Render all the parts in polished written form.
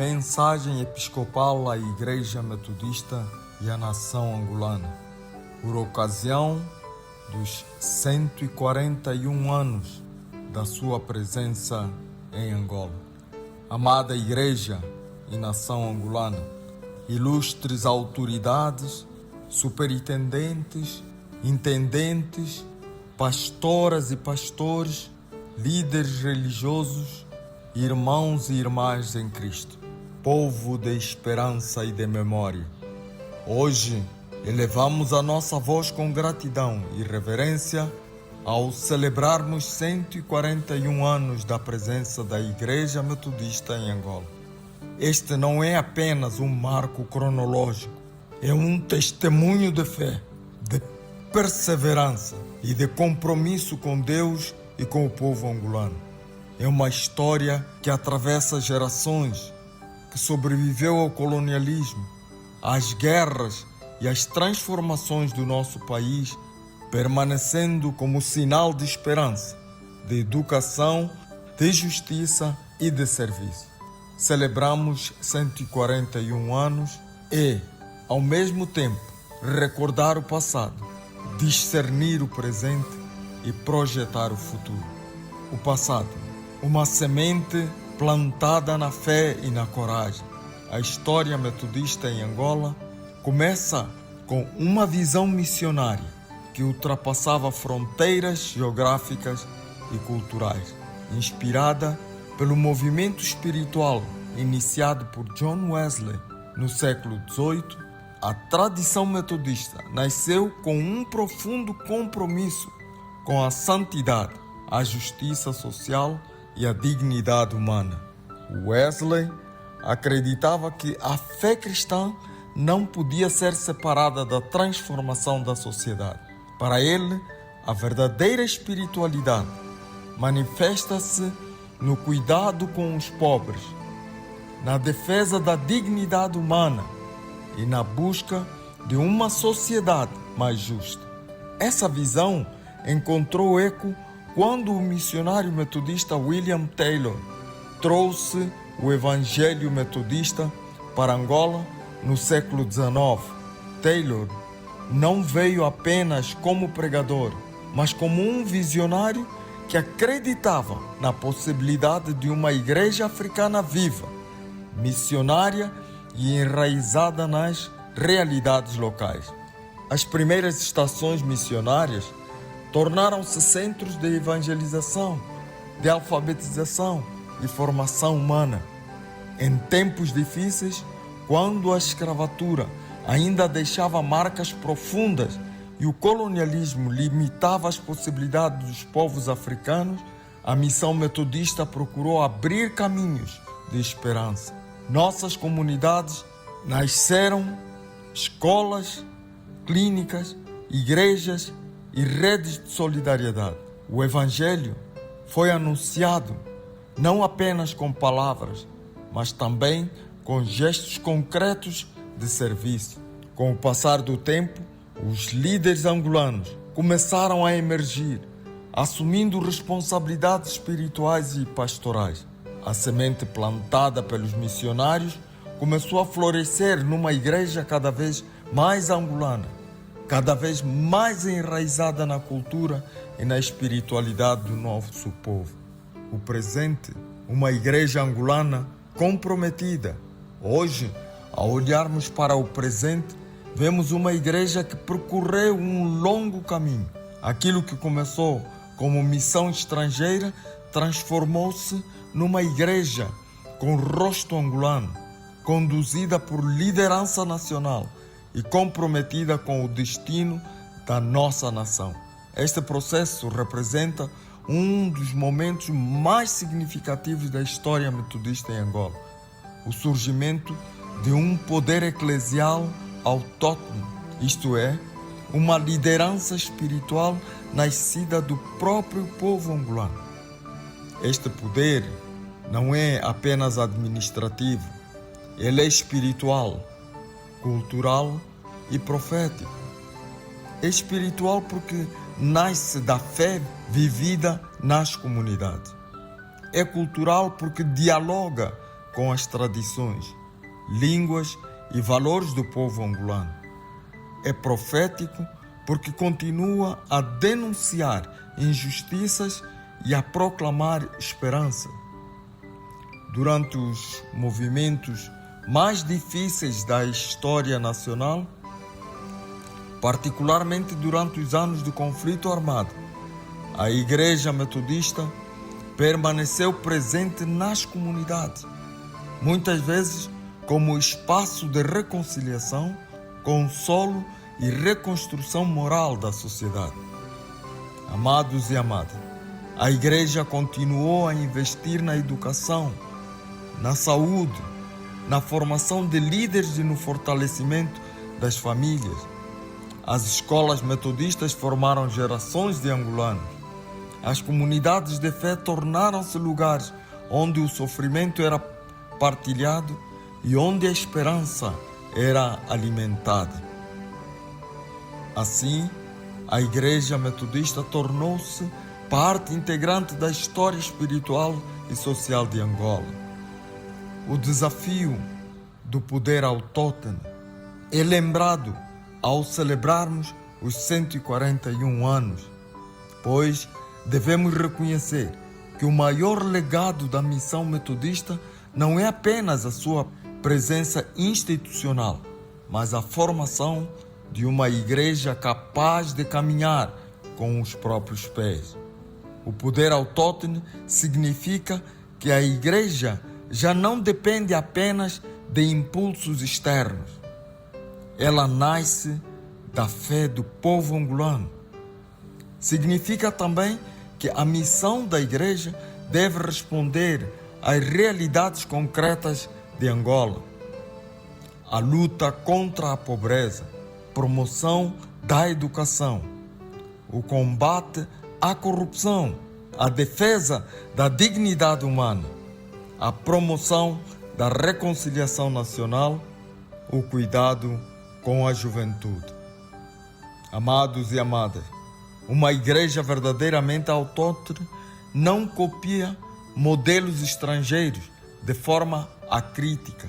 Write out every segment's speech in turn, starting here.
Mensagem episcopal à Igreja Metodista e à nação angolana, por ocasião dos 141 anos da sua presença em Angola. Amada Igreja e nação angolana, ilustres autoridades, superintendentes, intendentes, pastoras e pastores, líderes religiosos, irmãos e irmãs em Cristo, povo de esperança e de memória. Hoje, elevamos a nossa voz com gratidão e reverência ao celebrarmos 141 anos da presença da Igreja Metodista em Angola. Este não é apenas um marco cronológico, é um testemunho de fé, de perseverança e de compromisso com Deus e com o povo angolano. É uma história que atravessa gerações, que sobreviveu ao colonialismo, às guerras e às transformações do nosso país, permanecendo como sinal de esperança, de educação, de justiça e de serviço. Celebramos 141 anos e, ao mesmo tempo, recordar o passado, discernir o presente e projetar o futuro. O passado, uma semente plantada na fé e na coragem. A história metodista em Angola começa com uma visão missionária que ultrapassava fronteiras geográficas e culturais, inspirada pelo movimento espiritual iniciado por John Wesley no século XVIII. A tradição metodista nasceu com um profundo compromisso com a santidade, a justiça social e a dignidade humana. Wesley acreditava que a fé cristã não podia ser separada da transformação da sociedade. Para ele, a verdadeira espiritualidade manifesta-se no cuidado com os pobres, na defesa da dignidade humana e na busca de uma sociedade mais justa. Essa visão encontrou eco quando o missionário metodista William Taylor trouxe o Evangelho metodista para Angola no século XIX. Taylor não veio apenas como pregador, mas como um visionário que acreditava na possibilidade de uma igreja africana viva, missionária e enraizada nas realidades locais. As primeiras estações missionárias tornaram-se centros de evangelização, de alfabetização e formação humana. Em tempos difíceis, quando a escravatura ainda deixava marcas profundas e o colonialismo limitava as possibilidades dos povos africanos, a missão metodista procurou abrir caminhos de esperança. Nossas comunidades nasceram escolas, clínicas, igrejas e redes de solidariedade. O Evangelho foi anunciado não apenas com palavras, mas também com gestos concretos de serviço. Com o passar do tempo, os líderes angolanos começaram a emergir, assumindo responsabilidades espirituais e pastorais. A semente plantada pelos missionários começou a florescer numa igreja cada vez mais angolana, cada vez mais enraizada na cultura e na espiritualidade do nosso povo. O presente, uma igreja angolana comprometida. Hoje, ao olharmos para o presente, vemos uma igreja que percorreu um longo caminho. Aquilo que começou como missão estrangeira transformou-se numa igreja com rosto angolano, conduzida por liderança nacional e comprometida com o destino da nossa nação. Este processo representa um dos momentos mais significativos da história metodista em Angola, o surgimento de um poder eclesial autóctono, isto é, uma liderança espiritual nascida do próprio povo angolano. Este poder não é apenas administrativo, ele é espiritual, cultural e profético. É espiritual porque nasce da fé vivida nas comunidades. É cultural porque dialoga com as tradições, línguas e valores do povo angolano. É profético porque continua a denunciar injustiças e a proclamar esperança. Durante os movimentos mais difíceis da história nacional, particularmente durante os anos do conflito armado, a Igreja Metodista permaneceu presente nas comunidades, muitas vezes como espaço de reconciliação, consolo e reconstrução moral da sociedade. Amados e amadas, a Igreja continuou a investir na educação, na saúde, na formação de líderes e no fortalecimento das famílias. As escolas metodistas formaram gerações de angolanos. As comunidades de fé tornaram-se lugares onde o sofrimento era partilhado e onde a esperança era alimentada. Assim, a Igreja Metodista tornou-se parte integrante da história espiritual e social de Angola. O desafio do poder autóctone é lembrado ao celebrarmos os 141 anos, pois devemos reconhecer que o maior legado da missão metodista não é apenas a sua presença institucional, mas a formação de uma igreja capaz de caminhar com os próprios pés. O poder autóctone significa que a igreja já não depende apenas de impulsos externos. Ela nasce da fé do povo angolano. Significa também que a missão da igreja deve responder às realidades concretas de Angola. A luta contra a pobreza, promoção da educação, o combate à corrupção, a defesa da dignidade humana, a promoção da reconciliação nacional, o cuidado com a juventude. Amados e amadas, uma igreja verdadeiramente autóctone não copia modelos estrangeiros de forma acrítica.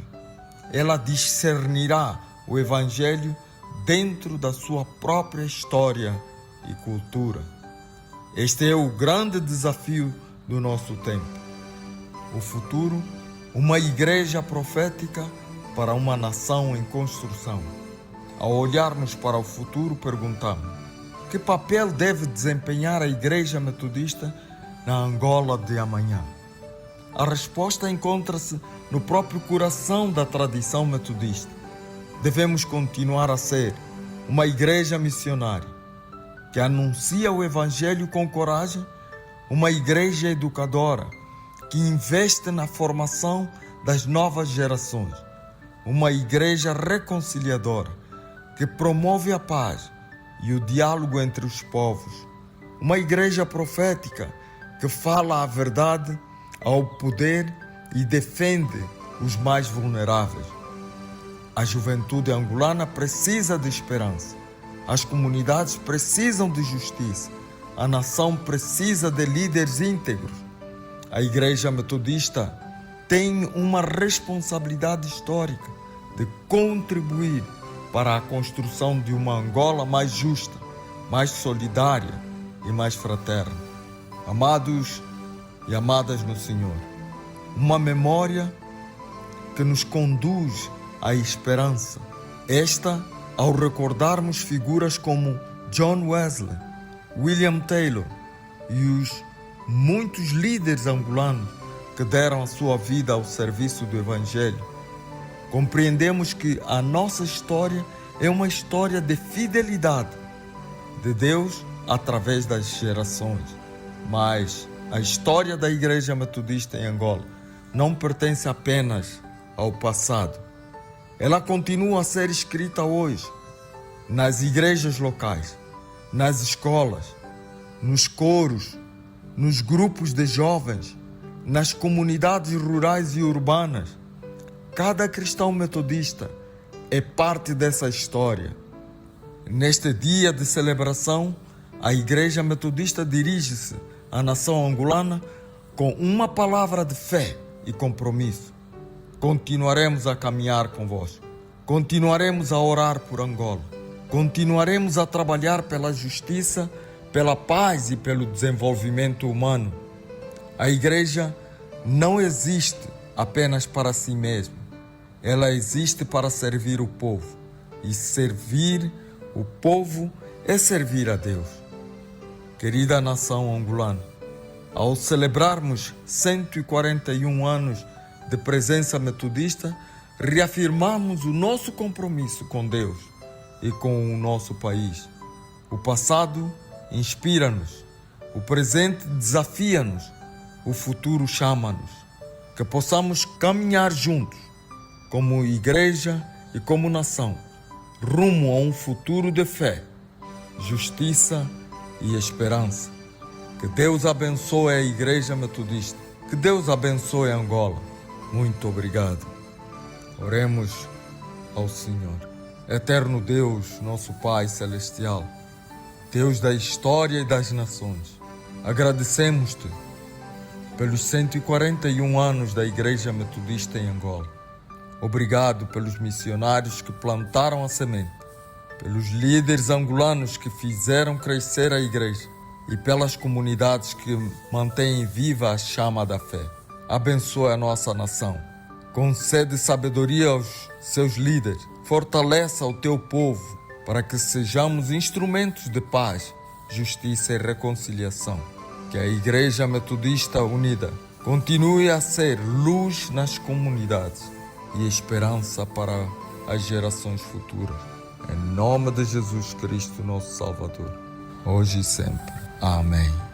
Ela discernirá o Evangelho dentro da sua própria história e cultura. Este é o grande desafio do nosso tempo. O futuro, uma igreja profética para uma nação em construção. Ao olharmos para o futuro, perguntamos: que papel deve desempenhar a Igreja Metodista na Angola de amanhã? A resposta encontra-se no próprio coração da tradição metodista. Devemos continuar a ser uma igreja missionária, que anuncia o Evangelho com coragem, uma igreja educadora, que investe na formação das novas gerações, uma igreja reconciliadora, que promove a paz e o diálogo entre os povos, uma igreja profética que fala a verdade ao poder e defende os mais vulneráveis. A juventude angolana precisa de esperança, as comunidades precisam de justiça, a nação precisa de líderes íntegros. A Igreja Metodista tem uma responsabilidade histórica de contribuir para a construção de uma Angola mais justa, mais solidária e mais fraterna. Amados e amadas no Senhor, uma memória que nos conduz à esperança. Esta, ao recordarmos figuras como John Wesley, William Taylor e os muitos líderes angolanos que deram a sua vida ao serviço do Evangelho, compreendemos que a nossa história é uma história de fidelidade de Deus através das gerações. Mas a história da Igreja Metodista em Angola não pertence apenas ao passado. Ela continua a ser escrita hoje, nas igrejas locais, nas escolas, nos coros, nos grupos de jovens, nas comunidades rurais e urbanas. Cada cristão metodista é parte dessa história. Neste dia de celebração, a Igreja Metodista dirige-se à nação angolana com uma palavra de fé e compromisso. continuaremos a caminhar convosco. Continuaremos a orar por Angola. Continuaremos a trabalhar pela justiça, pela paz e pelo desenvolvimento humano. A Igreja não existe apenas para si mesma. Ela existe para servir o povo. E servir o povo é servir a Deus. Querida nação angolana, ao celebrarmos 141 anos de presença metodista, reafirmamos o nosso compromisso com Deus e com o nosso país. O passado inspira-nos, o presente desafia-nos, o futuro chama-nos. Que possamos caminhar juntos, como igreja e como nação, rumo a um futuro de fé, justiça e esperança. Que Deus abençoe a Igreja Metodista. Que Deus abençoe Angola. Muito obrigado. Oremos ao Senhor. Eterno Deus, nosso Pai Celestial, Deus da história e das nações, agradecemos-te pelos 141 anos da Igreja Metodista em Angola. Obrigado pelos missionários que plantaram a semente, pelos líderes angolanos que fizeram crescer a Igreja e pelas comunidades que mantêm viva a chama da fé. Abençoa a nossa nação. Concede sabedoria aos seus líderes. Fortaleça o teu povo para que sejamos instrumentos de paz, justiça e reconciliação. Que a Igreja Metodista Unida continue a ser luz nas comunidades e esperança para as gerações futuras. Em nome de Jesus Cristo, nosso Salvador, hoje e sempre. Amém.